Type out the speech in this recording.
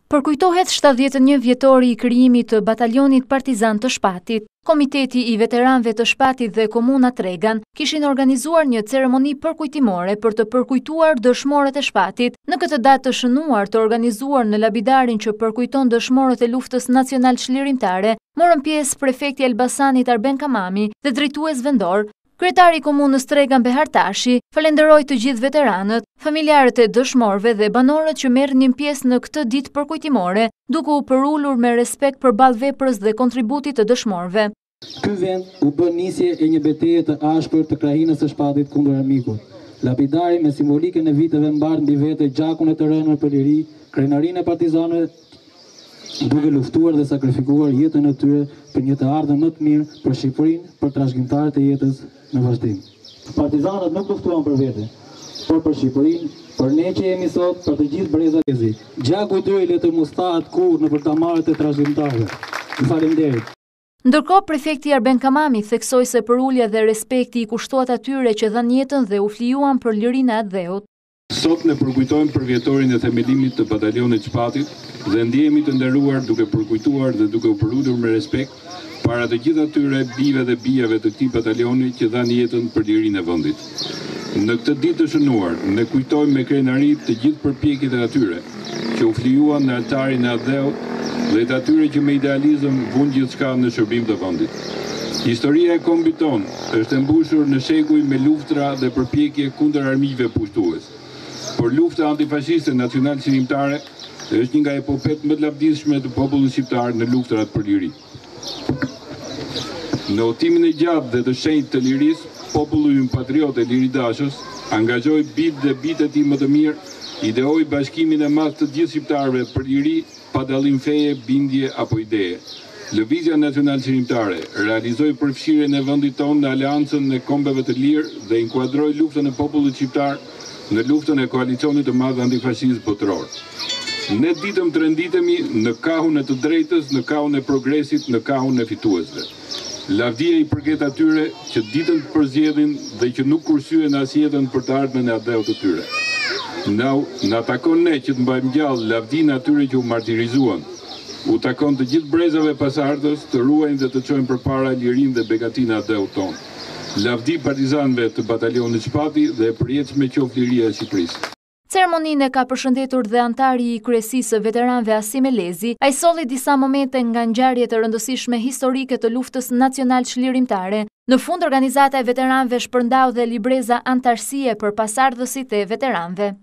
Përkujtohet 71 vjetori i krijimit të batalionit partizan të Shpatit. Komiteti i veteranëve të Shpatit dhe Komuna Tregan kishin organizuar një ceremoni përkujtimore për të përkujtuar dëshmorët e Shpatit. Në këtë datë të shënuar të organizuar në labidarin që përkujton dëshmorët e luftës nacional çlirimtare, morën pjesë prefekti i Elbasanit Arben Kamami dhe drejtues vendor. Kryetari i Komunës Tregan Behartashi falenderoi të gjithë veteranët, familjarët e dëshmorëve dhe banorët që merrnin pjesë në këtë ditë përkujtimore, duke u përulur me respekt përballë veprës dhe kontributit të dëshmorëve. Ky vend u bë nisje e një betejë të ashpër të krahinës së Shpatit kundër armikut. Lapidari me simbolikën e viteve mbar mbi vete gjakun e të rënur për liri, krenarinë e partizanëve duke luftuar dhe sakrifikuar jetën e tyre për një të ardhmen më të mirë për Shqipërinë, për trashëgimtarët e jetës në vazhdim. Partizanët nuk luftuan për vete, por për Shqipërinë, për ne që jemi sot, për të gjithë brezat. Gjaku i tyre le të mos thahet kurrë në përtamarrët e trashëgimtarëve. Faleminderit. Ndërkohë, prefekti Arben Kamami theksoi se përulja dhe respekti i kushtohet atyre që dhanë jetën dhe u flijuan për lirinë e atdheut. Sot ne përkujtojmë për vjetorin e themelimit të batalionit Shpatit dhe ndihemi të nderuar duke përkujtuar dhe duke u përulur me respekt para të gjithë atyre bijve dhe bijave të këtij batalioni që dhanë jetën për lirinë e vendit. Në këtë ditë të shënuar, ne kujtojmë me krenari të gjithë përpjekjet e atyre që u flijuan në altarin e atdheut dhe të atyre që me idealizëm vunë gjithçka në shërbim të vendit. Historia e kombit ton është e mbushur në shekuj me luftra dhe përpjekje kundër armiqve pushtues. Por lufta antifashiste nacional çlirimtare është një nga epopet më të lavdishme të popullit shqiptar në luftrat për liri. Në udhëtimin e gjatë dhe të shenjtë të lirisë, populli ynë patriot e liridashës angazhoi bitë dhe bitë e tij më të mirë, ideoi bashkimin e madh të gjithë shqiptarëve për liri, pa dallim feje, bindje apo ideje. Lëvizja nacional çlirimtare realizoi përfshirjen e vendit tonë në aleancën e kombeve të lirë dhe inkuadroi luftën e popullit shqiptar në luftën e koalicionit të madh antifashist botëror. Ne ditëm të renditemi në kahun e të drejtës, në kahun e progresit, në kahun e fituesve. Lavdia i përket atyre që ditën të përzjedhin dhe që nuk kursyen as jetën për të ardhmen e atdheut të tyre. Na takon ne që të mbajmë gjallë lavdinë atyre që u martirizuan. U takon të gjithë brezave pasardhës të ruajnë dhe të çojnë përpara lirinë dhe begatinë e atdheut tonë. Lavdi partizanëve të batalionit Shpati dhe e përjetshme qoftë liria e Shqipërisë. Ceremoninë ka përshëndetur dhe antari i kryesisë së veteranëve Asim Elezi. Ai solli disa momente nga ngjarjet e rëndësishme historike të luftës nacional çlirimtare. Në fund, organizata e veteranëve shpërndau dhe libreza antarësie për pasardhësit e veteranëve.